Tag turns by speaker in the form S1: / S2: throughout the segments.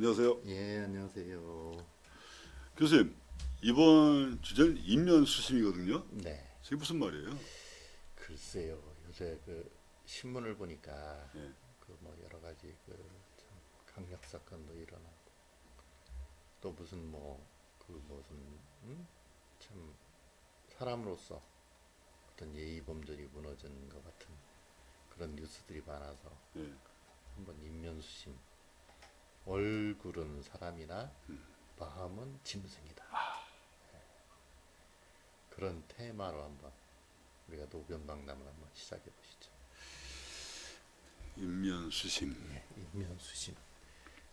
S1: 안녕하세요.
S2: 예, 안녕하세요.
S1: 교수님, 이번 주제는 인면수심이거든요.
S2: 네,
S1: 이게 무슨 말이에요?
S2: 글쎄요. 요새 그 신문을 보니까
S1: 예.
S2: 그 뭐 여러 가지 그 참 강력 사건도 일어나고 또 무슨 뭐 그 무슨 참 사람으로서 어떤 예의 범절이 무너진 것 같은 그런 뉴스들이 많아서
S1: 예.
S2: 한번 인면수심. 얼굴은 사람이나 마음은 짐승이다. 그런 테마로 한번 우리가 노변박람을 한번 시작해 보시죠.
S1: 인면수심.
S2: 예, 인면수심.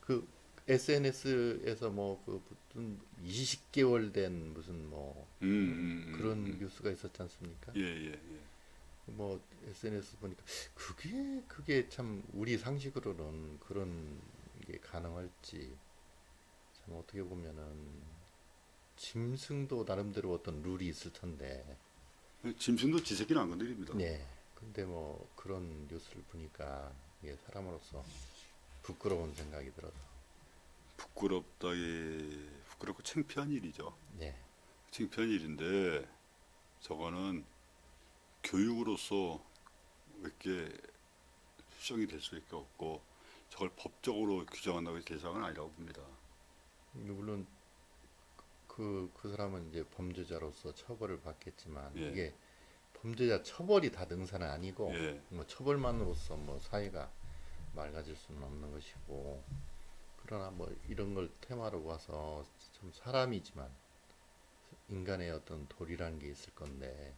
S2: 그 SNS에서 뭐 그 무슨 20개월 된 무슨 뭐 그런 뉴스가 있었지 않습니까?
S1: 예, 예, 예.
S2: 뭐 SNS 보니까 그게 참 우리 상식으로는 그런 게 가능할지 참 어떻게 보면은 짐승도 나름대로 어떤 룰이 있을 텐데
S1: 짐승도 지 새끼는 안 건드립니다.
S2: 네. 근데 뭐 그런 뉴스를 보니까 이게 사람으로서 부끄러운 생각이 들어서
S1: 부끄럽고 창피한 일이죠.
S2: 네.
S1: 창피한 일인데 저거는 교육으로서 몇개 수정이 될 수밖에 없고 저걸 법적으로 규정한다고 해서 대상은 아니라고 봅니다.
S2: 물론 그 사람은 이제 범죄자로서 처벌을 받겠지만
S1: 예,
S2: 이게 범죄자 처벌이 다 능사는 아니고
S1: 예.
S2: 뭐 처벌만으로서 뭐 사회가 맑아질 수는 없는 것이고 그러나 뭐 이런 걸 테마로 봐서 참 사람이지만 인간의 어떤 도리라는 게 있을 건데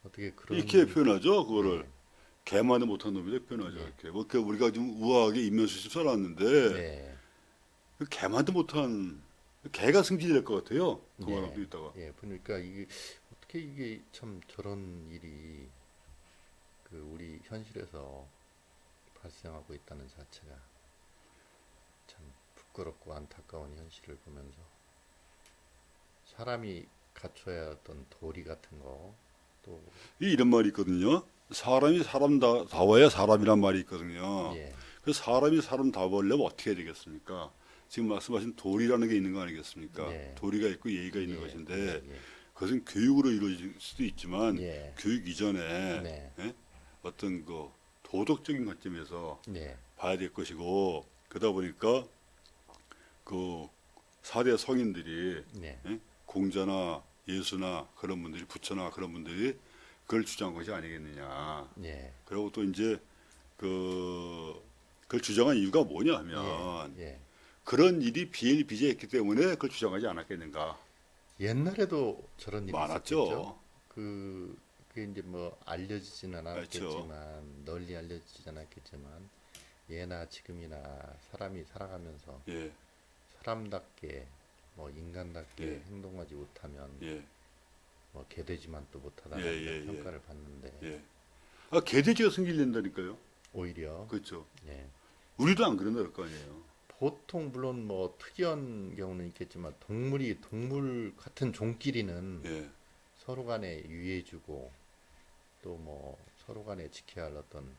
S2: 어떻게 그런
S1: 이렇게 표현하죠. 그거를
S2: 네,
S1: 개만도 못한 놈이라 표현하죠.
S2: 네,
S1: 이렇게. 뭐 우리가 좀 우아하게 인면수심 써놨는데
S2: 네,
S1: 그 개만도 못한 개가 승진이 될 것 같아요. 그 말하고
S2: 네,
S1: 있다가.
S2: 예, 보니까 이게 어떻게 이게 참 저런 일이 그 우리 현실에서 발생하고 있다는 자체가 참 부끄럽고 안타까운 현실을 보면서 사람이 갖춰야 어떤 도리 같은 거 또
S1: 이런 말이 있거든요. 사람이 사람다워야 사람이란 말이 있거든요.
S2: 예,
S1: 그 사람이 사람다워려면 어떻게 해야 되겠습니까? 지금 말씀하신 도리라는 게 있는 거 아니겠습니까?
S2: 네,
S1: 도리가 있고 예의가 있는
S2: 예,
S1: 것인데
S2: 예,
S1: 그것은 교육으로 이루어질 수도 있지만
S2: 예,
S1: 교육 이전에
S2: 네,
S1: 예? 어떤 그 도덕적인 관점에서
S2: 네,
S1: 봐야 될 것이고 그러다 보니까 그 사대 성인들이
S2: 네,
S1: 예? 공자나 예수나 그런 분들이 부처나 그런 분들이 그걸 주장한 것이 아니겠느냐.
S2: 예,
S1: 그리고 또 이제 그걸 주장한 이유가 뭐냐
S2: 예,
S1: 하면
S2: 예.
S1: 그런 일이 비일비재했기 때문에 그걸 주장하지 않았겠는가.
S2: 옛날에도 저런 일이 있었겠죠.
S1: 많았죠.
S2: 그게 이제 뭐 알려지지는
S1: 그렇죠.
S2: 않았겠지만 널리 알려지지 않았겠지만 예나 지금이나 사람이 살아가면서
S1: 예,
S2: 사람답게 뭐 인간답게
S1: 예,
S2: 행동하지 못하면
S1: 예,
S2: 뭐 개돼지만 또
S1: 예,
S2: 못하다는
S1: 예,
S2: 이런
S1: 예,
S2: 평가를 받는데
S1: 예. 아, 개돼지가 승질낸다니까요.
S2: 오히려
S1: 그렇죠.
S2: 예,
S1: 우리도 안 그런다 그럴 거 아니에요.
S2: 보통 물론 뭐 특이한 경우는 있겠지만 동물이 동물 같은 종끼리는
S1: 예.
S2: 서로 간에 유의해주고 또 뭐 서로 간에 지켜야 할 어떤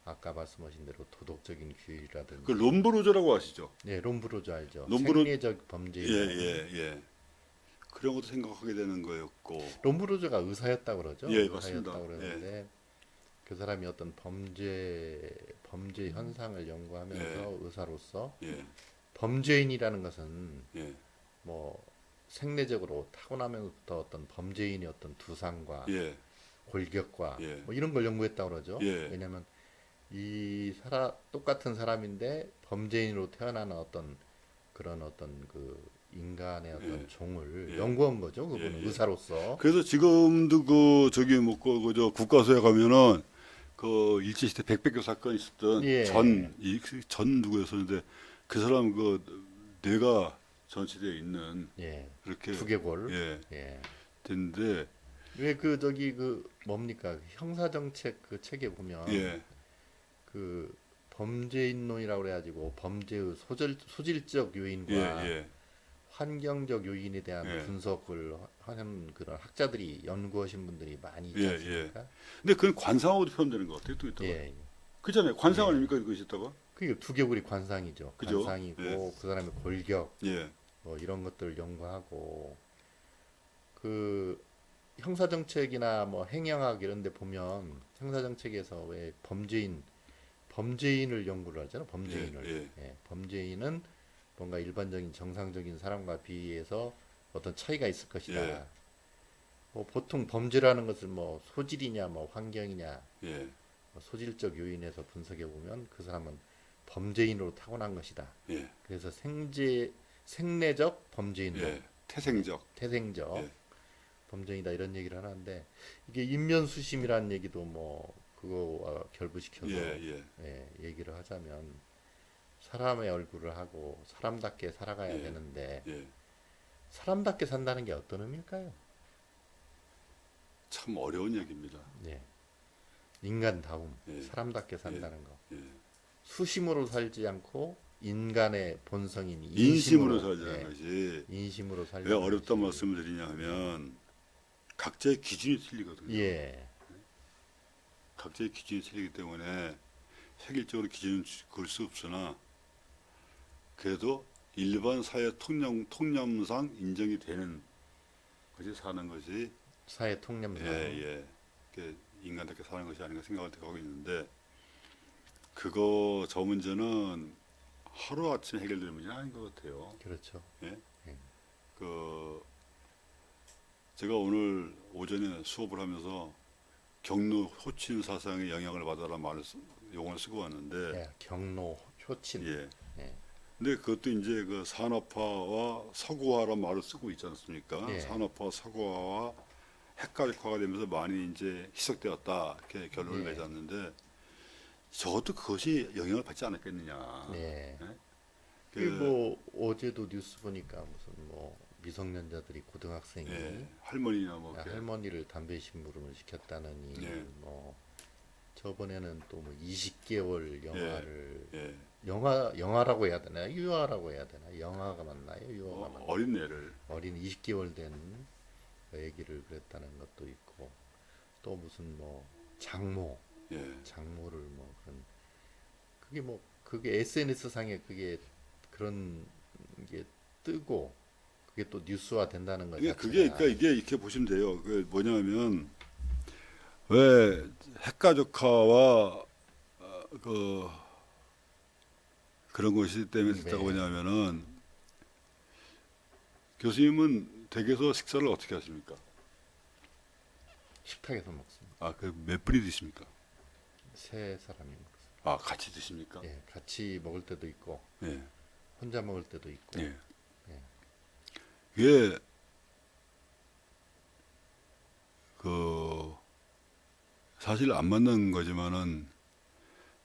S2: 아까 말씀하신 대로 도덕적인
S1: 그
S2: 규율이라든지
S1: 롬브로저라고 아시죠?
S2: 네 롬브로저 알죠?
S1: 롬브로
S2: 생리적
S1: 예,
S2: 범죄인
S1: 예, 예. 그런 것도 생각하게 되는 거였고.
S2: 롬브로저가 의사였다고 그러죠?
S1: 예, 맞습니다.
S2: 의사였다고
S1: 예,
S2: 그러는데 그 사람이 어떤 범죄 현상을
S1: 예,
S2: 연구하면서 의사로서
S1: 예,
S2: 범죄인이라는 것은
S1: 예,
S2: 뭐 생내적으로 타고나면서부터 어떤 범죄인의 어떤 두상과
S1: 예,
S2: 골격과
S1: 예,
S2: 뭐 이런 걸 연구했다고 그러죠.
S1: 예,
S2: 왜냐하면 똑같은 사람인데 범죄인으로 태어나는 어떤 그런 어떤 그 인간의 어떤
S1: 예,
S2: 종을
S1: 예,
S2: 연구한 거죠.
S1: 예,
S2: 그분은
S1: 예.
S2: 의사로서.
S1: 그래서 지금도 그저 국가서에 가면은 그 일제시대 백백교 사건 있었던
S2: 예,
S1: 전 누구였었는데 그 사람 그 뇌가 전치되어 있는
S2: 예,
S1: 그렇게
S2: 두개골.
S1: 예
S2: 예.
S1: 됐는데
S2: 왜 그 저기 그 뭡니까 그 형사정책 그 책에 보면
S1: 예
S2: 그 범죄인론이라고 그래가지고 범죄의 소질적
S1: 예,
S2: 요인과
S1: 예,
S2: 환경적 요인에 대한
S1: 예,
S2: 분석을 하는 그런 학자들이 연구하신 분들이 많이
S1: 예,
S2: 있지
S1: 예.
S2: 않습니까?
S1: 근데 그건 관상하고도 표현되는 것 같아요. 또 있다가
S2: 예,
S1: 그잖아요. 관상
S2: 예.
S1: 아닙니까 그것이 있다가
S2: 그게 두개골이 관상이죠.
S1: 그죠?
S2: 관상이고
S1: 예.
S2: 그 사람의 골격
S1: 예.
S2: 뭐 이런 것들을 연구하고 그 형사정책이나 뭐 행영학 이런 데 보면 형사정책에서 왜 범죄인을 연구를 하잖아. 범죄인을.
S1: 예.
S2: 예, 범죄인은 뭔가 일반적인 정상적인 사람과 비해서 어떤 차이가 있을 것이다.
S1: 예.
S2: 뭐 보통 범죄라는 것을 뭐 소질이냐 뭐 환경이냐
S1: 예.
S2: 뭐 소질적 요인에서 분석해 보면 그 사람은 범죄인으로 타고난 것이다.
S1: 예.
S2: 그래서 생내적 범죄인론,
S1: 예. 태생적.
S2: 태생적
S1: 예.
S2: 범죄이다 이런 얘기를 하는데 이게 인면수심이라는 얘기도 뭐 그거와 결부시켜서
S1: 예.
S2: 얘기를 하자면 사람의 얼굴을 하고 사람답게 살아가야
S1: 예.
S2: 되는데
S1: 예.
S2: 사람답게 산다는 게 어떤 의미일까요?
S1: 참 어려운 얘기입니다.
S2: 예. 인간다움,
S1: 예.
S2: 사람답게 산다는 거.
S1: 예.
S2: 수심으로 살지 않고 인간의 본성인
S1: 인심으로
S2: 인심으로
S1: 살자는
S2: 예,
S1: 것이
S2: 인심으로 살자.
S1: 왜 어렵다는 말씀을 드리냐면 각자의 기준이 틀리거든요.
S2: 예,
S1: 각자의 기준이 틀리기 때문에 획일적으로 기준을 걸 수 없으나 그래도 일반 사회 통념상 인정이 되는 것이 사는 것이
S2: 사회 통념상.
S1: 예. 인간답게 사는 것이 아닌가 생각을 하고 있는데 저 문제는 하루아침에 해결되는 문제는 아닌 것 같아요.
S2: 그렇죠.
S1: 예?
S2: 예.
S1: 제가 오늘 오전에 수업을 하면서 경로 호친 사상의 영향을 받아라 용어를 쓰고 왔는데
S2: 예, 경로, 효친.
S1: 예.
S2: 예.
S1: 근데 그것도 이제 그 산업화와 서구화란 말을 쓰고 있지 않습니까?
S2: 예.
S1: 산업화, 서구화와 헷갈릭화가 되면서 많이 이제 희석되었다 이렇게 결론을
S2: 예.
S1: 내렸는데 저것도 그것이 영향을 받지 않았겠느냐.
S2: 예.
S1: 예?
S2: 그리고 어제도 뉴스 보니까 무슨 뭐 미성년자들이 고등학생이
S1: 할머니나 뭐 이렇게
S2: 할머니를 담배 심부름을 시켰다느니
S1: 예.
S2: 뭐 저번에는 또 뭐 20개월 영화를
S1: 예.
S2: 영화라고 해야 되나 유아라고 해야 되나 영화가 맞나요 유아가 맞나요?
S1: 어린 애를
S2: 어린 20개월 된 애기를 그랬다는 것도 있고 또 무슨 뭐 장모를 뭐 그런 그게 SNS 상에 그게 그런 게 뜨고 그게 또 뉴스화 된다는 거 자체가
S1: 그러니까 이게 이렇게 보시면 돼요. 그 뭐냐면 왜 핵가족화와 그런 것이 때문에 됐다고 보냐면은 교수님은 댁에서 식사를 어떻게 하십니까?
S2: 식탁에서 먹습니다.
S1: 아, 그 몇 분이 드십니까?
S2: 세 사람이 먹습니다.
S1: 아, 같이 드십니까?
S2: 예, 같이 먹을 때도 있고
S1: 예.
S2: 혼자 먹을 때도 있고.
S1: 예.
S2: 예.
S1: 이게 사실 안 맞는 거지만은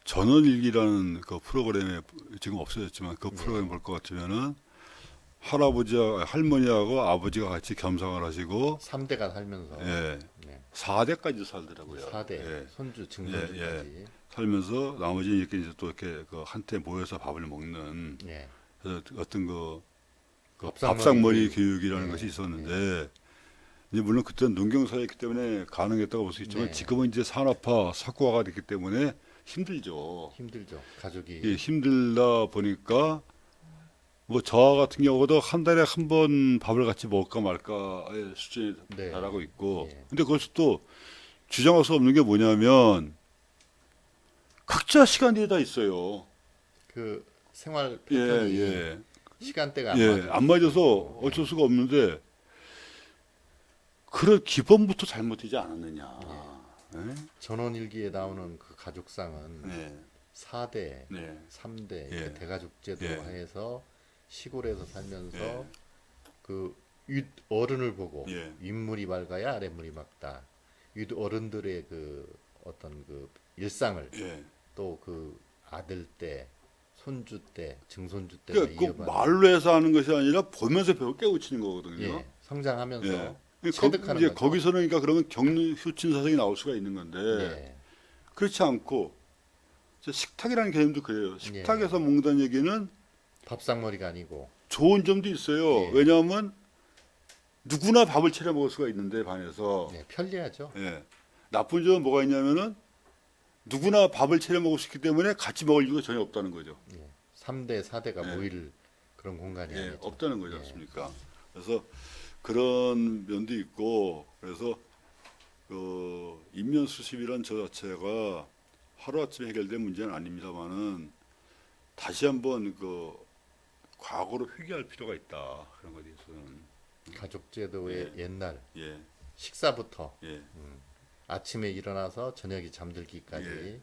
S1: 전원일기라는 그 프로그램에 지금 없어졌지만 그 프로그램 볼 것 같으면은 할머니하고 아버지가 같이 겸상을 하시고
S2: 3대가 살면서
S1: 예.
S2: 네.
S1: 4대까지 살더라고요.
S2: 4대
S1: 예.
S2: 손주 증손주까지.
S1: 살면서 나머지 이렇게 이제 또 이렇게 한테 모여서 밥을 먹는
S2: 예.
S1: 그래서 어떤
S2: 밥상머리
S1: 밥상머리 교육이라는
S2: 예.
S1: 것이 있었는데 이제 물론 그때는 농경사회였기 때문에 가능했다고 볼 수 있지만
S2: 네.
S1: 지금은 이제 산업화, 석고화가 됐기 때문에 힘들죠.
S2: 힘들죠. 가족이.
S1: 예, 힘들다 보니까 뭐 저와 같은 경우도 한 달에 한 번 밥을 같이 먹을까 말까의 수준에
S2: 네.
S1: 달하고 있고
S2: 예.
S1: 근데 그것이 또 주장할 수 없는 게 뭐냐면 각자 시간이 다 있어요.
S2: 그 생활
S1: 예,
S2: 패턴이
S1: 예.
S2: 시간대가 안
S1: 예,
S2: 맞을
S1: 안
S2: 수도
S1: 맞아서
S2: 있고.
S1: 어쩔 수가 없는데 그런 기본부터 잘못되지 않았느냐. 예?
S2: 전원일기에 나오는 그 가족상은
S1: 네,
S2: 4대,
S1: 네,
S2: 3대
S1: 예.
S2: 이렇게 대가족 제도
S1: 예.
S2: 하에서 시골에서 살면서
S1: 예.
S2: 그 윗 어른을 보고
S1: 예.
S2: 윗물이 맑아야 아랫물이 맑다. 윗 어른들의 그 어떤 그 일상을
S1: 예.
S2: 또 그 아들 때, 손주 때, 증손주 때
S1: 그러니까 꼭 말로 해서 하는 것이 아니라 보면서 배워 깨우치는 거거든요.
S2: 예, 성장하면서
S1: 예.
S2: 체득하는
S1: 이제
S2: 거죠.
S1: 거기서는 그러니까 그러면 효친 사상이 나올 수가 있는 건데
S2: 예,
S1: 그렇지 않고 식탁이라는 개념도 그래요. 식탁에서
S2: 예.
S1: 먹는다는 얘기는
S2: 밥상머리가 아니고
S1: 좋은 점도 있어요.
S2: 예.
S1: 왜냐하면 누구나 밥을 차려 먹을 수가 있는데 반해서
S2: 예, 편리하죠.
S1: 예. 나쁜 점은 뭐가 있냐면은 누구나 밥을 차려 먹을 수 있기 때문에 같이 먹을 이유가 전혀 없다는 거죠.
S2: 예. 3대, 4대가
S1: 예.
S2: 모일 그런 공간이
S1: 예,
S2: 아니죠.
S1: 없다는 거지
S2: 예.
S1: 않습니까? 그래서 그런 면도 있고 그래서 그 인면 수습이란 저 자체가 하루아침에 해결된 문제는 아닙니다만은 다시 한번 그 과거로 회귀할 필요가 있다 그런 것에 대해서는
S2: 가족 제도의 옛날
S1: 예,
S2: 식사부터
S1: 예.
S2: 아침에 일어나서 저녁에 잠들기까지
S1: 예.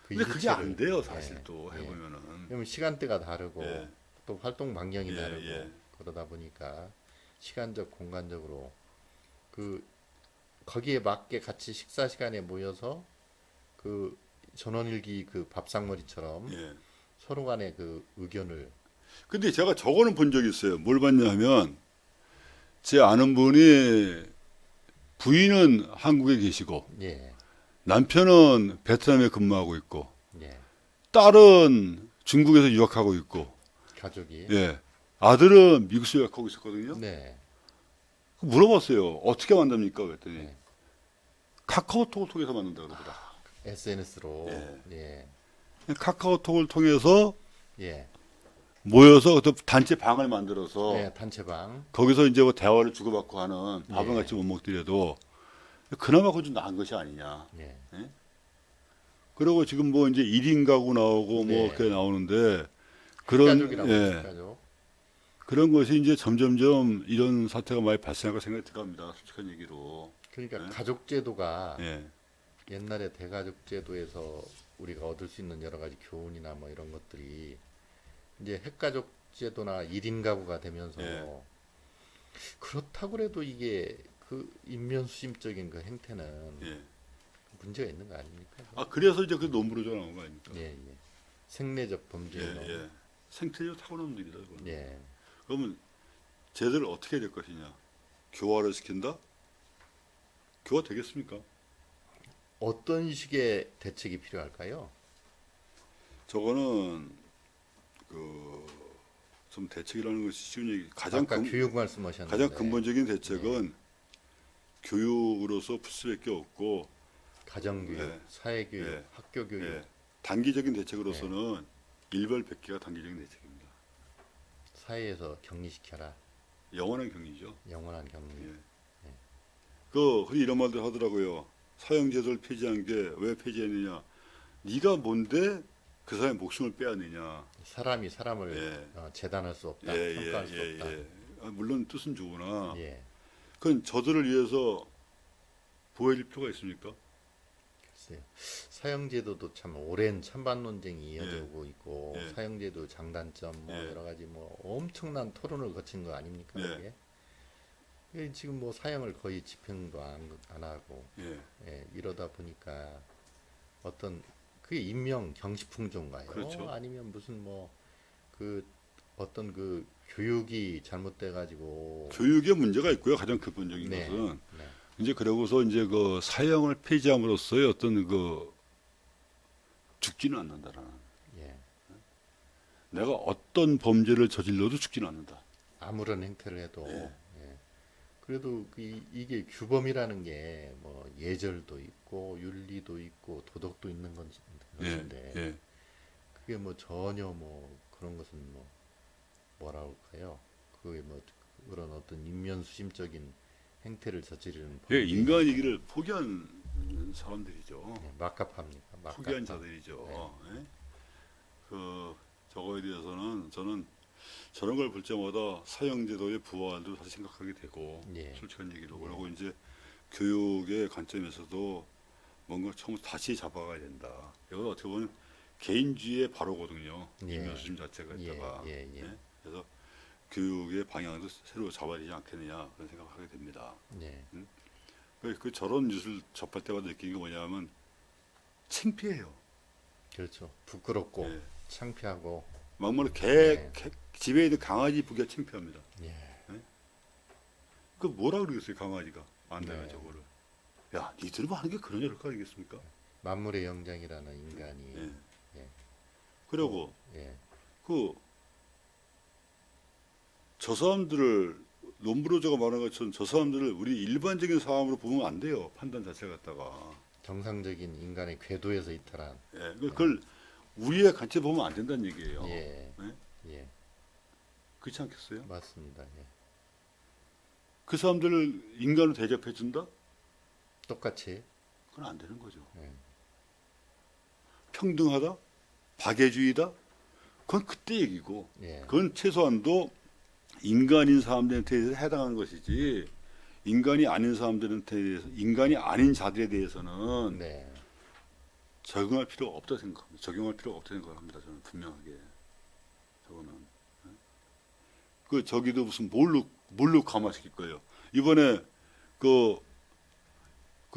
S2: 그
S1: 근데 그게 안
S2: 일체를,
S1: 돼요 사실
S2: 예,
S1: 또
S2: 예.
S1: 해보면은
S2: 왜냐면 시간대가 다르고
S1: 예.
S2: 또 활동 반경이
S1: 예,
S2: 다르고
S1: 예.
S2: 그러다 보니까 시간적 공간적으로 그 거기에 맞게 같이 식사 시간에 모여서 그 전원일기 그 밥상머리처럼
S1: 예.
S2: 서로 간의 그 의견을
S1: 근데 제가 저거는 본 적이 있어요. 뭘 봤냐면 제 아는 분이 부인은 한국에 계시고
S2: 예,
S1: 남편은 베트남에 근무하고 있고
S2: 예,
S1: 딸은 중국에서 유학하고 있고
S2: 가족이
S1: 예 아들은 미국에서 유학하고 있었거든요.
S2: 네,
S1: 물어봤어요. 어떻게 만납니까? 그랬더니
S2: 네.
S1: 카카오톡을 통해서 만난다 그러더라.
S2: SNS로
S1: 예.
S2: 예,
S1: 카카오톡을 통해서
S2: 예,
S1: 모여서 또 단체 방을 만들어서
S2: 예, 단체방
S1: 거기서 이제 뭐 대화를 주고받고 하는 밥은
S2: 예.
S1: 같이 못 먹더라도 그나마 그건 좀 나은 것이 아니냐.
S2: 예,
S1: 그리고 지금 뭐 이제 1인 가구 나오고
S2: 네.
S1: 뭐 그렇게 나오는데 그런
S2: 가족이라고
S1: 예,
S2: 가족
S1: 그런 것이 이제 점점점 이런 사태가 많이 발생할 생각이 들어갑니다. 솔직한 얘기로.
S2: 그러니까
S1: 예.
S2: 가족 제도가
S1: 예.
S2: 옛날에 대가족 제도에서 우리가 얻을 수 있는 여러 가지 교훈이나 뭐 이런 것들이 이제 핵가족 제도나 1인 가구가 되면서
S1: 예.
S2: 그렇다고 해도 이게 그 인면수심적인 그 행태는
S1: 예.
S2: 문제가 있는 거 아닙니까?
S1: 아 그래서 이제 그 논문으로 나온 거 아닙니까?
S2: 예, 예. 생내적
S1: 예,
S2: 범죄론.
S1: 예. 생태적 타고난 놈들이다. 그건.
S2: 예.
S1: 그러면 쟤들을 어떻게 해야 될 것이냐? 교화를 시킨다? 교화 되겠습니까?
S2: 어떤 식의 대책이 필요할까요?
S1: 저거는 그 좀 대책이라는 것이 쉬운 얘기.
S2: 아까 교육 말씀하셨는데
S1: 가장 근본적인 대책은 교육으로서 풀 수밖에 없고
S2: 가정교육,
S1: 예.
S2: 사회교육,
S1: 예.
S2: 학교교육
S1: 예. 단기적인 대책으로서는 일벌백계가 단기적인 대책입니다.
S2: 사회에서 격리시켜라.
S1: 영원한 격리죠.
S2: 영원한 격리.
S1: 예. 그 흔히 이런 말들 하더라고요. 사형제도를 폐지한 게 왜 폐지했느냐? 네가 뭔데 그 사람의 목숨을 빼앗느냐?
S2: 사람이 사람을
S1: 예.
S2: 재단할 수 없다. 평가할 수 없다.
S1: 아, 물론 뜻은 좋으나
S2: 예.
S1: 그건 저들을 위해서 보호해줄 필요가 있습니까?
S2: 글쎄요. 사형제도도 참 오랜 찬반 논쟁이 이어지고 있고
S1: 예.
S2: 사형제도 장단점 뭐
S1: 예.
S2: 여러 가지 뭐 엄청난 토론을 거친 거 아닙니까?
S1: 예.
S2: 이게? 이게 지금 뭐 사형을 거의 집행도 안 하고
S1: 예.
S2: 예, 이러다 보니까 어떤 그게 인명 경시풍조인가요?
S1: 그렇죠.
S2: 아니면 무슨 뭐 그 어떤 그 교육이 잘못돼 가지고
S1: 교육에 문제가 있고요. 가장 근본적인
S2: 네.
S1: 것은
S2: 네.
S1: 이제 그러고서 이제 그 사형을 폐지함으로써의 어떤 그 죽지는 않는다라는
S2: 예.
S1: 내가 어떤 범죄를 저질러도 죽지는 않는다.
S2: 아무런 행태를 해도
S1: 예.
S2: 예. 그래도 이게 규범이라는 게 뭐 예절도 있고 윤리도 있고 도덕도 있는 것인데
S1: 예.
S2: 그게 뭐 전혀 뭐 그런 것은 뭐라 할까요? 그게 뭐 그런 어떤 인면수심적인 행태를 저지르는
S1: 예,
S2: 범죄.
S1: 인간이기를 포기한 사람들이죠.
S2: 예, 막갑합니까? 막갑함.
S1: 포기한 자들이죠. 예? 그 저거에 대해서는 저는 저런 걸 볼 때마다 사형제도의 부활도 다시 생각하게 되고
S2: 예.
S1: 솔직한 얘기로 그러고 이제 교육의 관점에서도 뭔가 처음 다시 잡아가야 된다. 이건 어떻게 보면 개인주의의 바로거든요.
S2: 예.
S1: 인면수심 자체가 있다가
S2: 예.
S1: 그래서 교육의 방향도 새로 잡아야 되지 않겠느냐 그런 생각을 하게 됩니다.
S2: 예.
S1: 그 저런 뉴스를 접할 때마다 느끼는 게 뭐냐면 창피해요.
S2: 그렇죠. 부끄럽고
S1: 예.
S2: 창피하고
S1: 막말로
S2: 네.
S1: 집에 있는 강아지 보기가 창피합니다.
S2: 예.
S1: 그 뭐라 그러겠어요 강아지가 안 내가
S2: 네.
S1: 저거를. 야 니들은 하는 게 그런 일일까 아니겠습니까?
S2: 만물의 영장이라는 인간이
S1: 예.
S2: 예.
S1: 그리고
S2: 예.
S1: 저 사람들을 롬브로저가 말한 것처럼 저 사람들을 우리 일반적인 사람으로 보면 안 돼요. 판단 자체 갖다가.
S2: 정상적인 인간의 궤도에서 이탈한.
S1: 예, 그걸 우리의 관점 보면 안 된다는 얘기예요.
S2: 예,
S1: 예?
S2: 예,
S1: 그렇지 않겠어요?
S2: 맞습니다. 예.
S1: 그 사람들을 인간으로 대접해 준다?
S2: 똑같이.
S1: 그건 안 되는 거죠.
S2: 예,
S1: 평등하다? 박애주의다? 그건 그때 얘기고,
S2: 예,
S1: 그건 최소한도 인간인 사람들한테 해당하는 것이지, 인간이 아닌 사람들한테 대해서, 인간이 아닌 자들에 대해서는
S2: 네,
S1: 적용할 필요가 없다 생각합니다. 적용할 필요가 없다 생각합니다. 저는 분명하게. 저거는. 그 저기도 무슨 뭘로 감화시킬 거예요. 이번에 그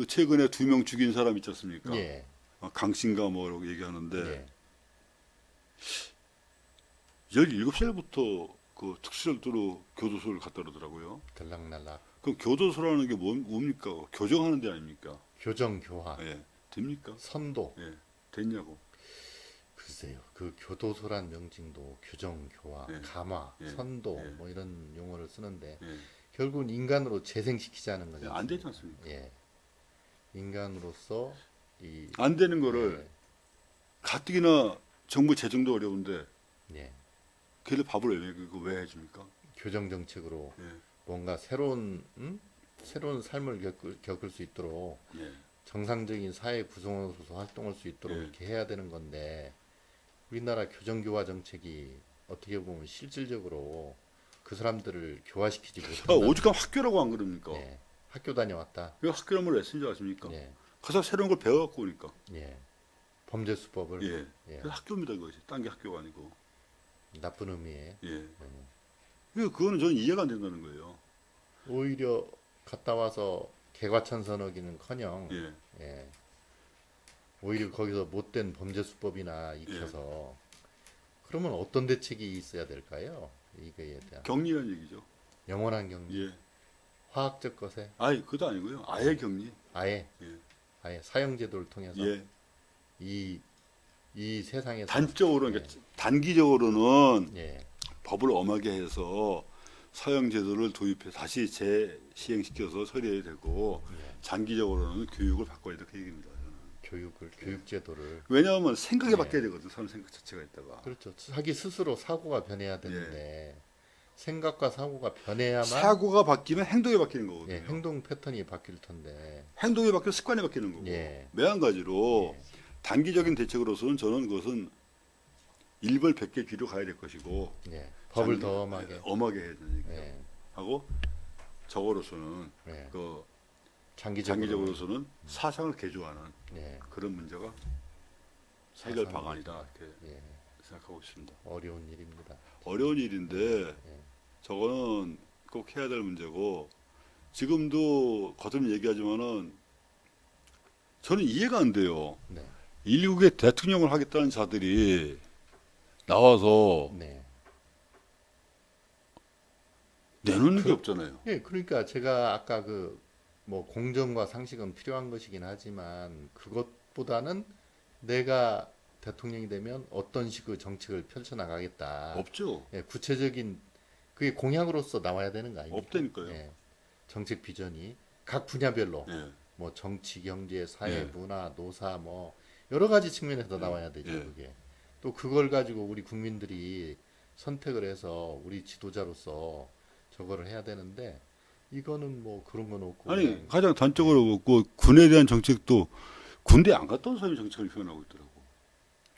S1: 최근에 2명 죽인 사람 있지 않습니까?
S2: 예,
S1: 강신가 뭐라고 얘기하는데
S2: 예,
S1: 17살부터 그 특수절도로 교도소를 갔다 그러더라고요.
S2: 들락날락.
S1: 그럼 교도소라는 게 뭡니까? 교정하는 데 아닙니까?
S2: 교정, 교화,
S1: 예. 됩니까?
S2: 선도.
S1: 예. 됐냐고.
S2: 글쎄요. 그 교도소란 명칭도 교정, 교화,
S1: 예,
S2: 감화,
S1: 예,
S2: 선도
S1: 예.
S2: 뭐 이런 용어를 쓰는데
S1: 예.
S2: 결국은 인간으로 재생시키자는 거죠.
S1: 안 되지 않습니까?
S2: 예. 인간으로서 이
S1: 안 되는 거를 가뜩이나 정부 재정도 어려운데
S2: 예.
S1: 걔를 밥을 왜 해줍니까?
S2: 교정 정책으로
S1: 예.
S2: 뭔가 새로운 삶을 겪을 수 있도록
S1: 예.
S2: 정상적인 사회 구성원으로서 활동할 수 있도록
S1: 예.
S2: 이렇게 해야 되는 건데 우리나라 교정교화 정책이 어떻게 보면 실질적으로 그 사람들을 교화시키지 못한다.
S1: 오죽하면 학교라고 안 그럽니까?
S2: 예. 학교 다녀왔다.
S1: 왜 학교라면 왜 쓰는지 아십니까?
S2: 예.
S1: 가서 새로운 걸 배워갖고 오니까.
S2: 예. 범죄 수법을
S1: 예.
S2: 예.
S1: 그래서 학교입니다, 그것이. 딴 게 학교가 아니고.
S2: 나쁜 의미에
S1: 예. 그거는 저는 이해가 안 된다는 거예요.
S2: 오히려 갔다 와서 개과천선하기는커녕
S1: 예.
S2: 예. 오히려 거기서 못된 범죄 수법이나 익혀서 그러면 어떤 대책이 있어야 될까요? 이거에 대한
S1: 격리라는 얘기죠.
S2: 영원한 격리,
S1: 예.
S2: 화학적 것에
S1: 아니, 그것도 아니고요. 아예 격리.
S2: 아예
S1: 예.
S2: 사형제도를 통해서
S1: 예.
S2: 이 세상에서
S1: 단적으로,
S2: 예.
S1: 그러니까 단기적으로는
S2: 예.
S1: 법을 엄하게 해서 사형제도를 도입해 다시 재시행시켜서 처리해야 되고
S2: 예.
S1: 장기적으로는 교육을 바꿔야 될 그 얘기입니다. 저는.
S2: 교육제도를
S1: 왜냐하면 생각이
S2: 예.
S1: 바뀌어야 되거든. 사람 생각 자체가 있다가.
S2: 그렇죠. 자기 스스로 사고가 변해야 되는데 생각과 사고가 변해야만
S1: 사고가 바뀌면 행동이 바뀌는 거거든요.
S2: 예, 행동 패턴이 바뀔 텐데
S1: 행동이 바뀌면 습관이 바뀌는 거고.
S2: 예.
S1: 매한가지로
S2: 예.
S1: 단기적인 대책으로서는 저는 그것은 일벌백계 뒤로 가야 될 것이고
S2: 예. 법을 더
S1: 엄하게 해야 되니까
S2: 예.
S1: 하고 적어로서는
S2: 예.
S1: 그
S2: 장기적으로는
S1: 장기적으로서는 사상을 개조하는
S2: 예.
S1: 그런 문제가 해결
S2: 사상을
S1: 방안이다 이렇게
S2: 예.
S1: 생각하고 있습니다.
S2: 어려운 일입니다.
S1: 어려운 일인데
S2: 예.
S1: 저거는 꼭 해야 될 문제고 지금도 거듭 얘기하지만은 저는 이해가 안 돼요.
S2: 네.
S1: 일국의 대통령을 하겠다는 자들이 나와서
S2: 네.
S1: 내놓는 게 없잖아요.
S2: 예, 그러니까 제가 아까 뭐 공정과 상식은 필요한 것이긴 하지만 그것보다는 내가 대통령이 되면 어떤 식의 정책을 펼쳐 나가겠다.
S1: 없죠.
S2: 예, 구체적인 그게 공약으로서 나와야 되는 거 아닙니까?
S1: 없다니까요.
S2: 예, 정책 비전이 각 분야별로
S1: 예.
S2: 뭐 정치, 경제, 사회,
S1: 예.
S2: 문화, 노사 뭐 여러 가지 측면에서 나와야 되죠.
S1: 예.
S2: 그게 또 그걸 가지고 우리 국민들이 선택을 해서 우리 지도자로서 저거를 해야 되는데 이거는 뭐 그런 건 없고
S1: 아니
S2: 그냥
S1: 가장 단적으로 그 군에 대한 정책도 군대 안 갔다 온 사람이 정책을 표현하고 있더라고.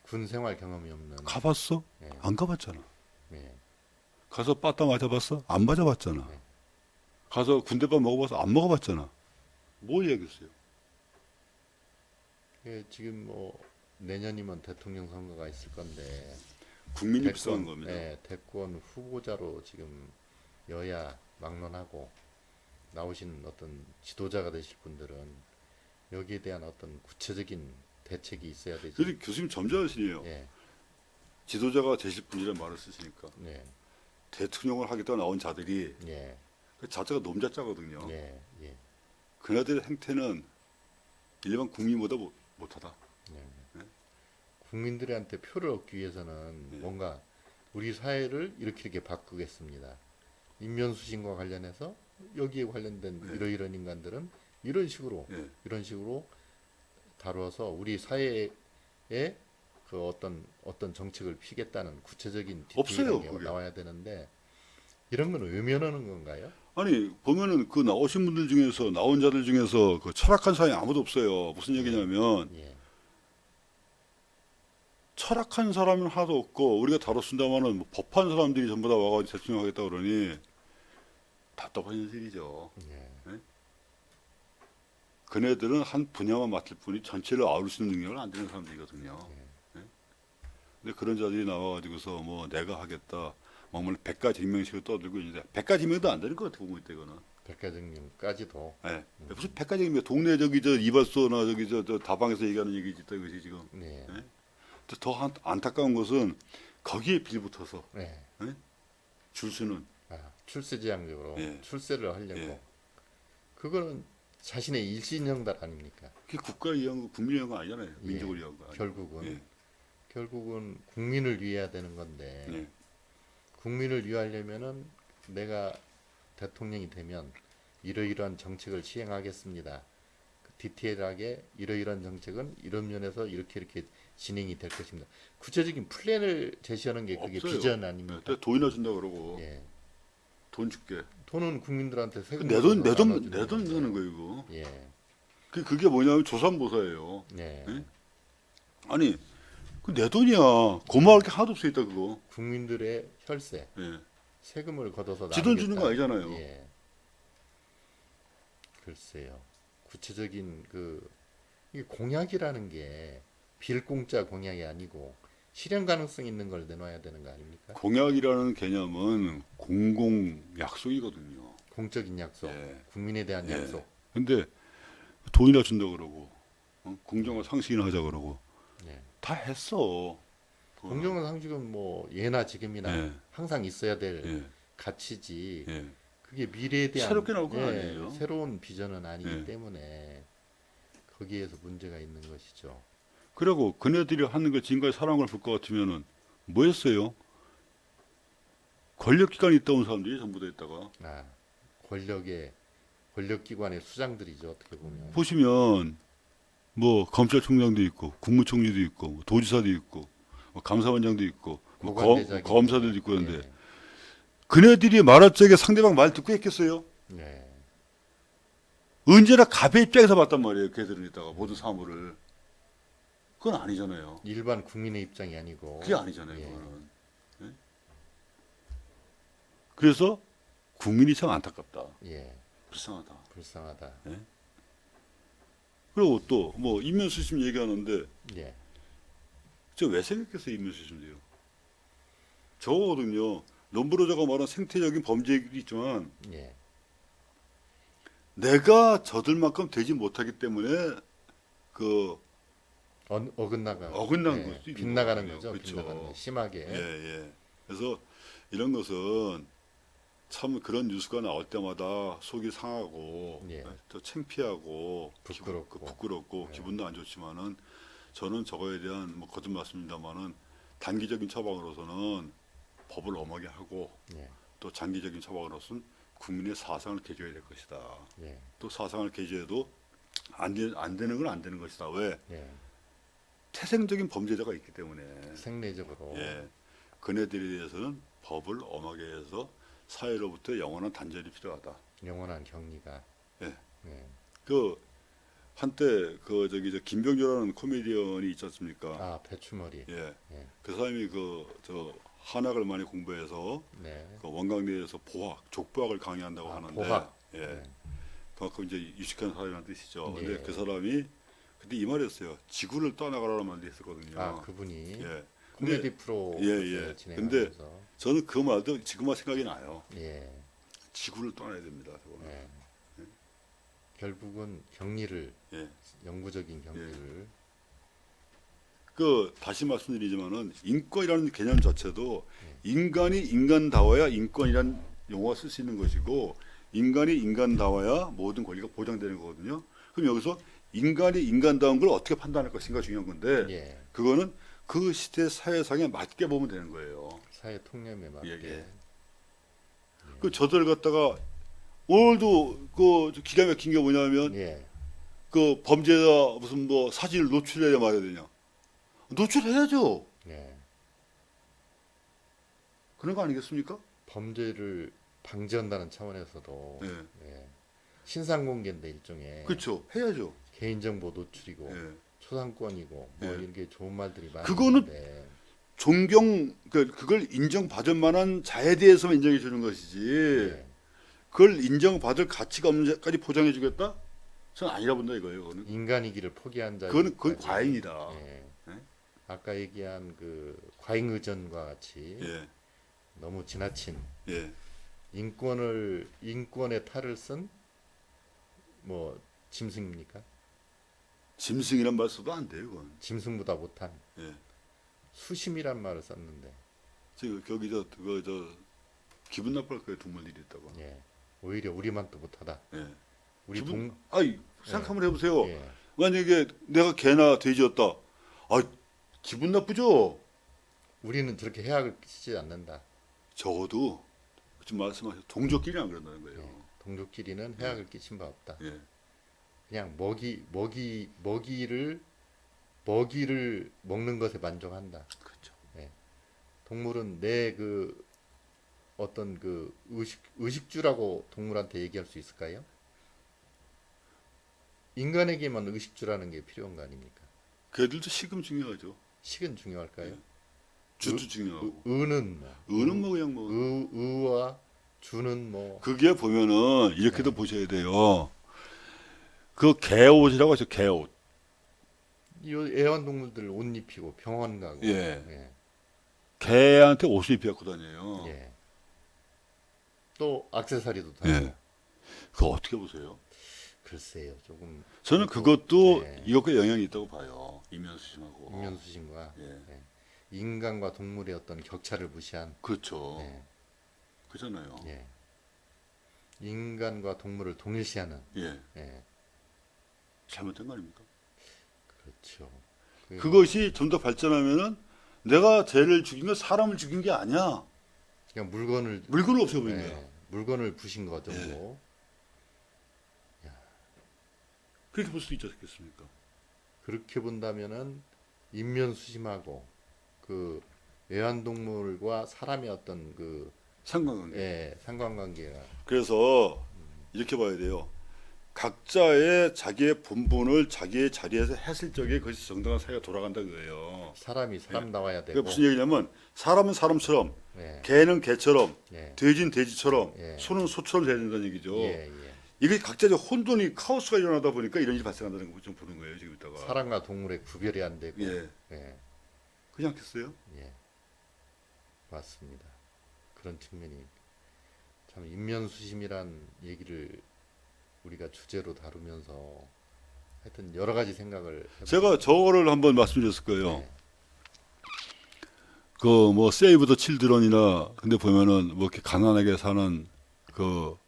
S2: 군 생활 경험이 없는
S1: 가봤어?
S2: 예,
S1: 안 가봤잖아.
S2: 예,
S1: 가서 빠따 맞아봤어? 안 맞아봤잖아.
S2: 네.
S1: 가서 군대밥 먹어봤어? 안 먹어봤잖아. 뭘 이야기했어요?
S2: 예, 지금 뭐 내년이면 대통령 선거가 있을 건데
S1: 국민이 필요한 겁니다.
S2: 예, 대권 후보자로 지금 여야 막론하고 나오신 어떤 지도자가 되실 분들은 여기에 대한 어떤 구체적인 대책이 있어야 되지.
S1: 그래도 교수님 점잖으시네요.
S2: 예,
S1: 지도자가 되실 분이라는 말을 쓰시니까
S2: 네,
S1: 대통령을 하겠다 나온 자들이
S2: 예,
S1: 그 자자가 놈자자거든요.
S2: 예, 예,
S1: 그나들의 행태는 일반 국민보다 못하다.
S2: 예.
S1: 네?
S2: 국민들한테 표를 얻기 위해서는
S1: 네.
S2: 뭔가 우리 사회를 이렇게 바꾸겠습니다. 인면수신과 관련해서 여기에 관련된
S1: 네.
S2: 이러이러한 인간들은 이런 식으로
S1: 예.
S2: 이런 식으로 다뤄서 우리 사회에 그 어떤 정책을 피겠다는 구체적인
S1: 없어요,
S2: 디테일하게
S1: 그게.
S2: 나와야 되는데 이런 건 외면하는 건가요?
S1: 아니 보면은 그 나오신 분들 중에서 나온 자들 중에서 그 철학한 사람이 아무도 없어요. 무슨 얘기냐면
S2: 예,
S1: 철학한 사람은 하나도 없고 우리가 다뤘습니다마는 뭐 법한 사람들이 전부 다 와가지고 대통령하겠다 그러니 답답한 현실이죠.
S2: 예,
S1: 그네들은 한 분야만 맡을 뿐이 전체를 아우를 수 있는 능력을 안 되는 사람들이거든요. 예? 근데 그런 자들이 나와가지고서 뭐 내가 하겠다, 정말 백가쟁명식으로 떠들고 있는데 백가쟁명도 안 되는 것 같아 보면 이때거는.
S2: 백과장님까지도
S1: 예. 무슨 백가쟁명 동네 저기 저 이발소나 저기 저 다방에서 얘기하는 얘기지 또 이것이 지금.
S2: 네,
S1: 예? 더 안타까운 것은 거기에 빌붙어서
S2: 네.
S1: 줄 수는
S2: 아, 출세지향적으로
S1: 예.
S2: 출세를 하려고
S1: 예.
S2: 그거는 자신의 일신형달 아닙니까?
S1: 그게 국가를 위한 거, 국민을 위한 거 아니잖아요.
S2: 예.
S1: 민족을 위한 거. 아니에요.
S2: 결국은
S1: 예.
S2: 결국은 국민을 위해야 되는 건데
S1: 예.
S2: 국민을 위하려면은 내가 대통령이 되면 이러이러한 정책을 시행하겠습니다. 그 디테일하게 이러이러한 정책은 이런 면에서 이렇게 진행이 될 것입니다. 구체적인 플랜을 제시하는 게 그게
S1: 없어요.
S2: 비전
S1: 예.
S2: 아닙니까?
S1: 또 돈이나 준다 그러고
S2: 예.
S1: 돈 줄게.
S2: 돈은 국민들한테 세금
S1: 내 돈 내 돈
S2: 나눠주는
S1: 내 돈
S2: 건데.
S1: 내는 거예요 이거.
S2: 예.
S1: 그게 뭐냐면 조삼모사예요.
S2: 네.
S1: 예? 아니 그 내 돈이야. 고마울 게 하나도 없어 있다 그거.
S2: 국민들의 혈세,
S1: 예.
S2: 세금을 걷어서
S1: 지돈 주는
S2: 나누겠다.
S1: 거 아니잖아요.
S2: 예. 글쎄요. 구체적인 이 공약이라는 게 빌공짜 공약이 아니고 실현 가능성 있는 걸 내놔야 되는 거 아닙니까?
S1: 공약이라는 개념은 공공 약속이거든요.
S2: 공적인 약속,
S1: 예.
S2: 국민에 대한
S1: 예.
S2: 약속.
S1: 근데 돈이나 준다 그러고 공정한 상식이나 하자 그러고
S2: 예.
S1: 다 했어.
S2: 공정한 상식은 뭐 예나 지금이나
S1: 예.
S2: 항상 있어야 될
S1: 예.
S2: 가치지.
S1: 예.
S2: 그게 미래에 대한
S1: 새롭게 나올 건 아니에요.
S2: 새로운 비전은 아니기
S1: 예.
S2: 때문에 거기에서 문제가 있는 것이죠.
S1: 그리고 그네들이 하는 걸 지금까지 살아온 걸 볼 것 같으면은 뭐 했어요? 권력기관에 있다 온 사람들이 전부 다 있다가
S2: 아, 권력기관의 수장들이죠. 어떻게 보면.
S1: 보시면 뭐 검찰총장도 있고 국무총리도 있고 뭐 도지사도 있고 뭐 감사원장도 있고 뭐
S2: 고관대작이
S1: 검사들도 있고 그런데
S2: 예.
S1: 그네들이 말할 적에 상대방 말 듣고 했겠어요?
S2: 네.
S1: 언제나 갑의 입장에서 봤단 말이에요. 걔들은 있다가 모든 사물을 그건 아니잖아요.
S2: 일반 국민의 입장이 아니고.
S1: 그게 아니잖아요.
S2: 예.
S1: 그거는. 예? 그래서 국민이 참 안타깝다.
S2: 예.
S1: 불쌍하다.
S2: 불쌍하다.
S1: 그리고 또 뭐 인면수심 얘기하는데
S2: 예.
S1: 저 왜 생각했어요 인면수심도요? 저거거든요. 럼브로저가 말한 생태적인 범죄들이 있지만
S2: 예.
S1: 내가 저들만큼 되지 못하기 때문에 그
S2: 어긋나가.
S1: 어긋난
S2: 예.
S1: 걸 수도 있는
S2: 빗나가는
S1: 거거든요.
S2: 거죠.
S1: 그쵸.
S2: 빗나가는 거. 심하게.
S1: 예, 예. 그래서 이런 것은 참 그런 뉴스가 나올 때마다 속이 상하고
S2: 예.
S1: 또 창피하고
S2: 부끄럽고. 예.
S1: 기분도 안 좋지만은 저는 저거에 대한 뭐 거듭 말씀입니다만은 단기적인 처방으로서는 법을 엄하게 하고
S2: 예.
S1: 또 장기적인 처방으로서는 국민의 사상을 개조해야 될 것이다.
S2: 예.
S1: 또 사상을 개조해도 안 되는 건 안 되는 것이다. 왜?
S2: 예.
S1: 태생적인 범죄자가 있기 때문에
S2: 생리적으로.
S1: 예, 그네들에 대해서는 법을 엄하게 해서 사회로부터 영원한 단절이 필요하다.
S2: 영원한 격리가.
S1: 예.
S2: 예.
S1: 그 한때 그 저기 저 김병조라는 코미디언이 있지 않습니까?
S2: 아, 배추머리.
S1: 예.
S2: 예.
S1: 그 사람이 그 저 한학을 많이 공부해서
S2: 네.
S1: 그 원광대에서 족보학을 강의한다고
S2: 아,
S1: 하는데
S2: 보학.
S1: 예.
S2: 네.
S1: 그만큼 이제 유식한 사람이라는 뜻이죠. 근데
S2: 예.
S1: 그 사람이 그때 이 말이었어요. 지구를 떠나가라는 말도 했었거든요.
S2: 아, 그분이
S1: 예.
S2: 코미디 프로
S1: 예, 예.
S2: 진행하면서.
S1: 저는 그 말도 지금만 생각이 나요.
S2: 예.
S1: 지구를 떠나야 됩니다. 저거는.
S2: 예. 결국은 격리를
S1: 예.
S2: 영구적인 격리를
S1: 그 다시 말씀드리지만은 인권이라는 개념 자체도 인간이 인간다워야 인권이란 용어가 쓸 수 있는 것이고 인간이 인간다워야 모든 권리가 보장되는 거거든요. 그럼 여기서 인간이 인간다운 걸 어떻게 판단할 것인가 중요한 건데
S2: 예.
S1: 그거는 그 시대 사회상에 맞게 보면 되는 거예요.
S2: 사회 통념에 맞게.
S1: 예, 예. 그 저들 갖다가 오늘도 그 기가 막힌 게 뭐냐면
S2: 예.
S1: 그 범죄자 무슨 뭐 사진을 노출해야 말해야 되냐? 노출해야죠.
S2: 예.
S1: 그런 거 아니겠습니까?
S2: 범죄를 방지한다는 차원에서도
S1: 예.
S2: 예. 신상 공개인데 일종의
S1: 그렇죠. 해야죠.
S2: 개인정보 노출이고
S1: 예.
S2: 초상권이고 뭐
S1: 예.
S2: 이런 게 좋은 말들이 많은데
S1: 그거는 존경 그걸 인정받을 만한 자에 대해서만 인정해 주는 것이지.
S2: 예.
S1: 그걸 인정받을 가치가 없는지까지 보장해 주겠다? 저는 아니라 본다 이거예요. 그거는.
S2: 인간이기를 포기한 자
S1: 그건 과잉이다.
S2: 예.
S1: 예?
S2: 아까 얘기한 그 과잉 의존과 같이
S1: 예.
S2: 너무 지나친
S1: 예.
S2: 인권의 탈을 쓴 뭐 짐승입니까?
S1: 짐승이란 말 써도 안 돼요. 그건.
S2: 짐승보다 못한
S1: 예.
S2: 수심이란 말을 썼는데
S1: 지금 거기 저 기분 나쁠 거예요. 동물들이 있다고.
S2: 예. 오히려 우리만 또 못하다.
S1: 예.
S2: 우리
S1: 기분, 아이 생각 한번 해보세요.
S2: 예.
S1: 만약에 내가 개나 돼지였다. 아 기분 나쁘죠.
S2: 우리는 저렇게 해악을 끼치지 않는다.
S1: 적어도 지금 말씀하신 동족끼리 안 그런다는 거예요.
S2: 예. 동족끼리는 해악을 끼친 바 없다.
S1: 예.
S2: 그냥 먹이를 먹는 것에 만족한다.
S1: 그렇죠.
S2: 동물은 내 그 어떤 그 의식주라고 동물한테 얘기할 수 있을까요? 인간에게만 의식주라는 게 필요한 거 아닙니까?
S1: 걔들도 식음 중요하죠.
S2: 식은 중요할까요?
S1: 예. 주도 중요하고.
S2: 의는 뭐
S1: 의는 뭐 그냥 뭐.
S2: 의와 주는 뭐
S1: 그게 보면은 이렇게도 보셔야 돼요. 그 개옷이라고 하죠. 개옷.
S2: 이 애완동물들 옷 입히고 병원 가고
S1: 예.
S2: 예.
S1: 개한테 옷을 입혀갖고 다녀요.
S2: 예. 또 액세서리도 다고
S1: 예. 그거 어떻게 보세요?
S2: 글쎄요 조금
S1: 저는
S2: 또,
S1: 그것도
S2: 예.
S1: 이것과 영향이 있다고 봐요. 이면수심하고.
S2: 인면수신과
S1: 예.
S2: 예. 인간과 동물의 어떤 격차를 무시한
S1: 그렇죠.
S2: 예.
S1: 그잖아요.
S2: 예. 인간과 동물을 동일시하는
S1: 예.
S2: 예.
S1: 잘못된 거 아닙니까?
S2: 그렇죠.
S1: 그것이 좀 더 발전하면은 내가 쟤를 죽인 건 사람을 죽인 게 아니야.
S2: 그냥 물건을
S1: 물건을 없애버린
S2: 예.
S1: 거야.
S2: 물건을 부신 거 정도.
S1: 예. 그렇게 볼 수 있지 않겠습니까?
S2: 그렇게 본다면은 인면수심하고 그 애완동물과 사람의 어떤 그
S1: 상관관계.
S2: 예, 상관관계가
S1: 그래서 이렇게 봐야 돼요. 각자의 자기의 본분을 자기의 자리에서 했을 적에 그것이 정당한 사회가 돌아간다 그거예요.
S2: 사람이 사람 나와야
S1: 그게
S2: 되고
S1: 무슨 얘기냐면 사람은 사람처럼,
S2: 예.
S1: 개는 개처럼,
S2: 예.
S1: 돼지는 돼지처럼,
S2: 예.
S1: 소는 소처럼 돼야 된다는 얘기죠.
S2: 예, 예.
S1: 이게 각자의 혼돈이 카오스가 일어나다 보니까 이런 일이 발생한다는 걸 좀 보는 거예요. 지금 이따가.
S2: 사람과 동물의 구별이 안 되고
S1: 예.
S2: 예.
S1: 그렇지 않겠어요?
S2: 예. 맞습니다. 그런 측면이 참 인면수심이란 얘기를 우리가 주제로 다루면서 하여튼 여러 가지 생각을
S1: 제가 저거를 한번 말씀드렸을 거예요.
S2: 네.
S1: 그 뭐 세이브 더 칠드런이나 근데 보면은 뭐 이렇게 가난하게 사는 그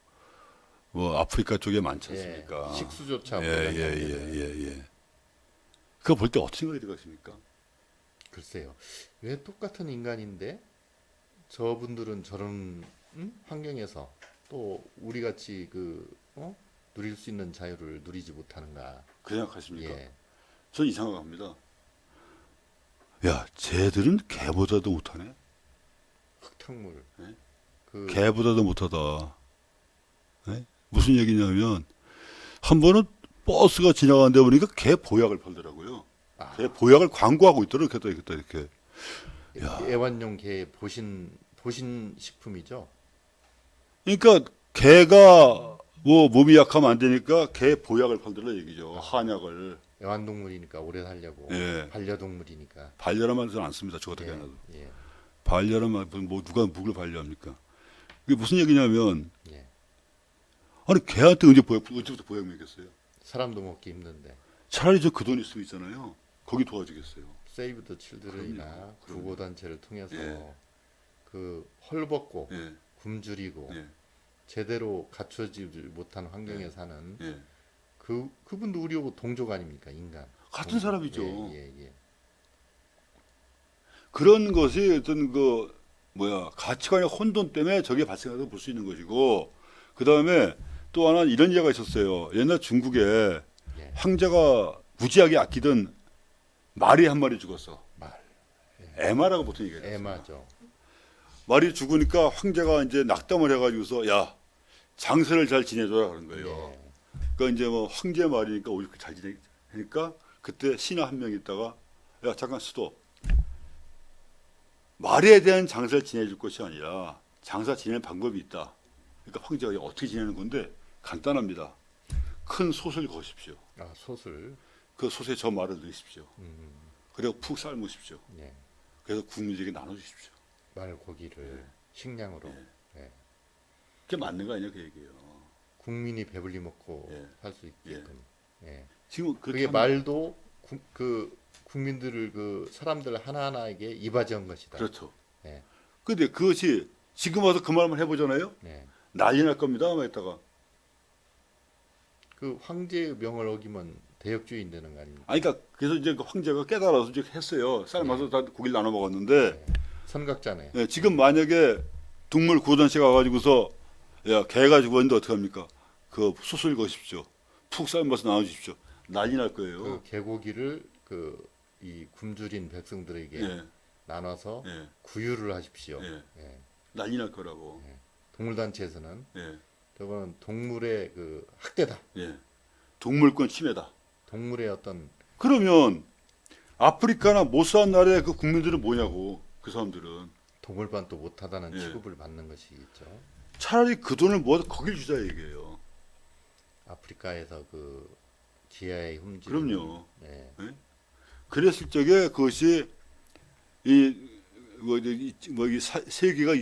S1: 뭐 아프리카 쪽에 많지 않습니까?
S2: 예. 식수조차
S1: 예. 그거 볼 때 어떤 생각이 들으십니까?
S2: 글쎄요. 왜 똑같은 인간인데 저분들은 저런 환경에서 또 우리 같이 누릴 수 있는 자유를 누리지 못하는가?
S1: 그 생각하십니까?
S2: 예.
S1: 전 이 생각합니다. 야, 쟤들은 개보다도 못하네.
S2: 흙탕물.
S1: 네?
S2: 그
S1: 개보다도 못하다. 네? 무슨 얘기냐면 한 번은 버스가 지나가는데 보니까 개 보약을 팔더라고요.
S2: 아.
S1: 개 보약을 광고하고 있더라고요. 이렇게. 야.
S2: 애완용 개 보신 식품이죠.
S1: 그러니까 개가 뭐 몸이 약하면 안 되니까 개 보약을 팔더라 얘기죠. 한약을.
S2: 애완동물이니까 오래 살려고.
S1: 예.
S2: 반려동물이니까.
S1: 반려란 말은 안 씁니다. 저 같은
S2: 예.
S1: 경우는.
S2: 예.
S1: 반려란 말, 뭐 누가 누굴 반려합니까? 이게 무슨 얘기냐면
S2: 예.
S1: 아니 개한테 언제부터 보약 먹였어요?
S2: 사람도 먹기 힘든데.
S1: 차라리 저 그 돈 있으면 있잖아요. 거기 도와주겠어요.
S2: 세이브 더 칠드런이나
S1: 그럼요.
S2: 구호단체를 통해서
S1: 예.
S2: 그 헐벗고
S1: 예,
S2: 굶주리고
S1: 예,
S2: 제대로 갖춰지지 못한 환경에 사는
S1: 예.
S2: 그분도 우리하고 동족 아닙니까 인간
S1: 같은 사람이죠.
S2: 예.
S1: 그런 것이 어떤 그 가치관의 혼돈 때문에 저게 발생하다고 볼 수 있는 것이고 그 다음에 또 하나 이런 예가 있었어요. 옛날 중국에
S2: 예.
S1: 황제가 무지하게 아끼던 말이 한 마리 죽었어.
S2: 말.
S1: 에마라고 보통 얘기해요.
S2: 애마죠.
S1: 말이 죽으니까 황제가 이제 낙담을 해가지고서 야 장사를 잘 지내줘라 그런 거예요.
S2: 예.
S1: 그러니까 이제 뭐 황제 말이니까 오히려 잘 지내니까 그때 신하 한 명 있다가 야 잠깐 수도 말에 대한 장사를 지내줄 것이 아니라 장사 지내는 방법이 있다. 그러니까 황제가 어떻게 지내는 건데 간단합니다. 큰 솥을 거십시오.
S2: 아, 솥을.
S1: 그 솥에 저 말을 넣으십시오.
S2: 음.
S1: 그리고 푹 삶으십시오.
S2: 예.
S1: 그래서 국민들에게 나눠주십시오.
S2: 말 고기를 식량으로. 예.
S1: 그게 맞는 거 아니냐 그 얘기예요.
S2: 국민이 배불리 먹고
S1: 예.
S2: 살 수 있게끔. 예.
S1: 지금
S2: 그게 말도 그 국민들을 그 사람들 하나하나에게 이바지한 것이다.
S1: 그렇죠.
S2: 예.
S1: 근데 그것이 지금 와서 그 말만 해보잖아요.
S2: 예.
S1: 난리 날 겁니다. 아마 이따가.
S2: 그 황제의 명을 어기면 대역주의 되는 거 아닙니까?
S1: 아니 그러니까 그래서 이제 그 황제가 깨달아서 이제 했어요. 삶아서 다 고기를 나눠 먹었는데
S2: 예. 선각자네.
S1: 예, 지금 만약에 동물 구호단체 가가지고서 야 개가 죽었는데 어떻게 합니까? 그 숯을 거십시오. 푹 삶아서 나눠주십시오. 난리 날 거예요.
S2: 그 개고기를 그 이 굶주린 백성들에게
S1: 예,
S2: 나눠서
S1: 예,
S2: 구유를 하십시오.
S1: 예.
S2: 예.
S1: 난리 날 거라고.
S2: 동물단체에서는
S1: 예,
S2: 저거는 동물의 그 학대다.
S1: 예. 동물권 침해다.
S2: 동물의 어떤
S1: 그러면 아프리카나 못 사는 나라의 그 국민들은 뭐냐고 그 사람들은
S2: 동물반도 못하다는
S1: 예.
S2: 취급을 받는 것이겠죠.
S1: 차라리 그 돈을 모아서 거길 주자 얘기예요.
S2: 아프리카에서 그 기아의 흠집.
S1: 그럼요.
S2: 예.
S1: 그랬을 적에 그것이 이뭐이 세계가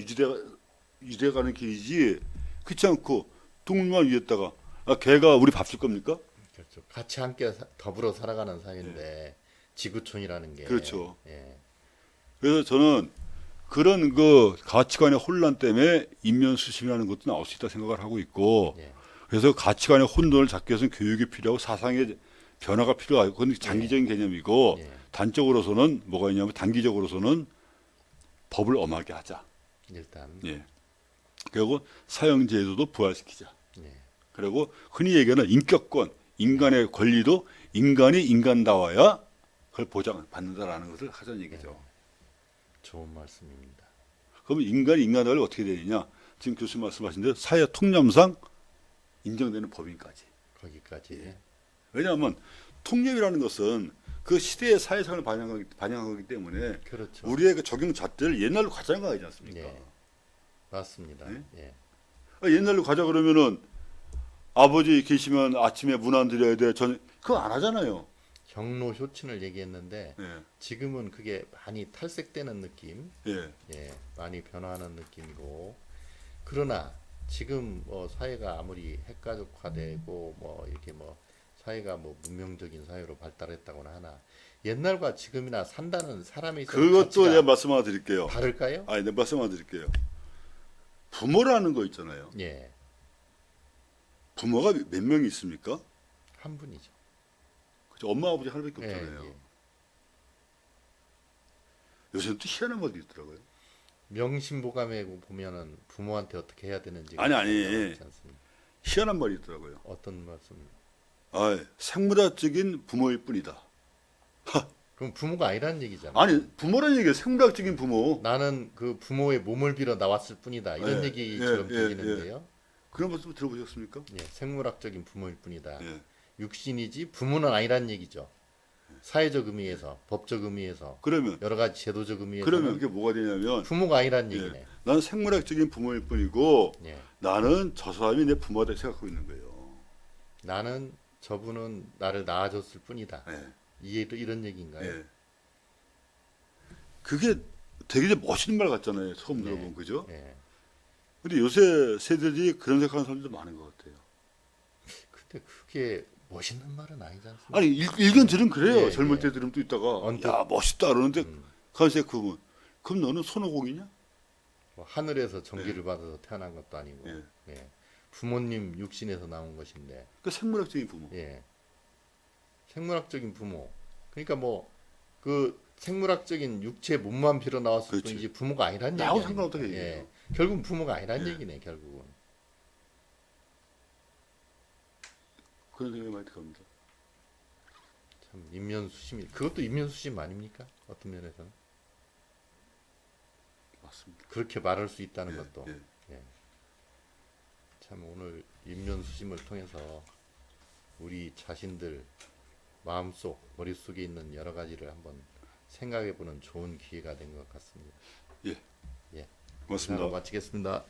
S1: 유지돼가는 길이지 그렇지 않고 동물만 위했다가 아 걔가 우리 밥 줄 겁니까?
S2: 그렇죠. 같이 함께 더불어 살아가는 사이인데 지구촌이라는 게
S1: 그렇죠.
S2: 예.
S1: 그래서 저는 그런 그 가치관의 혼란 때문에 인면수심이라는 것도 나올 수 있다 생각을 하고 있고
S2: 예.
S1: 그래서 가치관의 혼돈을 잡기 위해서는 교육이 필요하고 사상의 변화가 필요하고 그건 장기적인 개념이고
S2: 예.
S1: 단적으로서는 뭐가 있냐면 단기적으로서는 법을 엄하게 하자.
S2: 일단
S1: 예. 그리고 사형제도도 부활시키자.
S2: 예.
S1: 그리고 흔히 얘기하는 인격권, 인간의 권리도 인간이 인간다워야 그걸 보장받는다라는 것을 하자는 얘기죠.
S2: 좋은 말씀입니다.
S1: 그러면 인간이 인간다워를 어떻게 되느냐? 지금 교수님 말씀하신 대로 사회 통념상 인정되는 법인까지.
S2: 거기까지
S1: 예. 왜냐하면 통념이라는 것은 그 시대의 사회상을 반영하기 때문에
S2: 그렇죠.
S1: 우리의 그 적용 잣대를 옛날로 가자는 거 아니지 않습니까?
S2: 예. 맞습니다.
S1: 예?
S2: 예.
S1: 옛날로 가자 그러면은 아버지 계시면 아침에 문 안 드려야 돼. 그거 안 하잖아요.
S2: 경로 효친을 얘기했는데
S1: 예,
S2: 지금은 그게 많이 탈색되는 느낌,
S1: 예,
S2: 예, 많이 변화하는 느낌이고 그러나 지금 뭐 사회가 아무리 핵가족화되고 뭐 이렇게 뭐 사회가 뭐 문명적인 사회로 발달했다고나 하나 옛날과 지금이나 산다는 사람에 있어서
S1: 그것도
S2: 가치가
S1: 내가 말씀 하나 드릴게요.
S2: 다를까요?
S1: 아니, 내가 말씀 하나 드릴게요. 부모라는 거 있잖아요.
S2: 예,
S1: 부모가 몇 명이 있습니까?
S2: 한 분이죠.
S1: 그죠? 엄마, 아버지 하나밖에
S2: 예,
S1: 없잖아요.
S2: 예.
S1: 요새는 또 희한한 말도 있더라고요.
S2: 명심보감에 보면은 부모한테 어떻게 해야 되는지
S1: 아니.
S2: 나오지 않습니까?
S1: 희한한 말이 있더라고요.
S2: 어떤 말씀?
S1: 아, 생물학적인 부모일 뿐이다.
S2: 그럼 부모가 아니라는 얘기잖아.
S1: 아니, 부모라는 얘기가 생물학적인 부모.
S2: 나는 그 부모의 몸을 빌어 나왔을 뿐이다. 이런
S1: 예,
S2: 얘기처럼
S1: 예,
S2: 들리는데요.
S1: 그런 말씀 들어보셨습니까?
S2: 예, 생물학적인 부모일 뿐이다.
S1: 예.
S2: 육신이지 부모는 아니란 얘기죠. 사회적 의미에서, 법적 의미에서,
S1: 그러면
S2: 여러 가지 제도적 의미에서
S1: 그러면 그게 뭐가 되냐면
S2: 부모가 아니란
S1: 예,
S2: 얘기네.
S1: 나는 생물학적인 부모일 뿐이고
S2: 예.
S1: 나는 저 사람이 내 부모다 생각하고 있는 거예요.
S2: 나는 저분은 나를 낳아줬을 뿐이다.
S1: 예,
S2: 이런 얘기인가요?
S1: 예. 그게 되게 멋있는 말 같잖아요. 처음
S2: 네.
S1: 들어본 그죠?
S2: 예.
S1: 근데 요새 세대들이 그런 생각하는 사람들도 많은 것 같아요.
S2: 근데 그게 멋있는 말은 아니지 않습니까?
S1: 아니 일견 들은 그래요.
S2: 예,
S1: 젊을
S2: 예.
S1: 때 들으면 또 있다가
S2: 언뜻.
S1: 야 멋있다 그러는데
S2: 음.
S1: 가만히 보면 그럼 너는 손오공이냐?
S2: 뭐 하늘에서 전기를 받아서 태어난 것도 아니고,
S1: 예.
S2: 예. 부모님 육신에서 나온 것인데,
S1: 그 생물학적인 부모.
S2: 예. 생물학적인 부모. 그러니까 뭐 그 생물학적인 육체 몸만 빌어 나왔을
S1: 그렇지.
S2: 뿐이지 부모가 아니란 얘기.
S1: 나하고 상관없다고
S2: 아닙니까?
S1: 얘기해요.
S2: 예. 결국은 부모가 아니란
S1: 예.
S2: 얘기네, 결국은.
S1: 그런 생각이 많이 들어갑니다.
S2: 참 인면수심이 그것도 인면수심 아닙니까? 어떤 면에서는
S1: 맞습니다.
S2: 그렇게 말할 수 있다는
S1: 예,
S2: 것도
S1: 예.
S2: 예. 참 오늘 인면수심을 통해서 우리 자신들 마음속 머릿속에 있는 여러 가지를 한번 생각해 보는 좋은 기회가 된 것 같습니다.
S1: 예,
S2: 예.
S1: 고맙습니다.
S2: 인사로 마치겠습니다.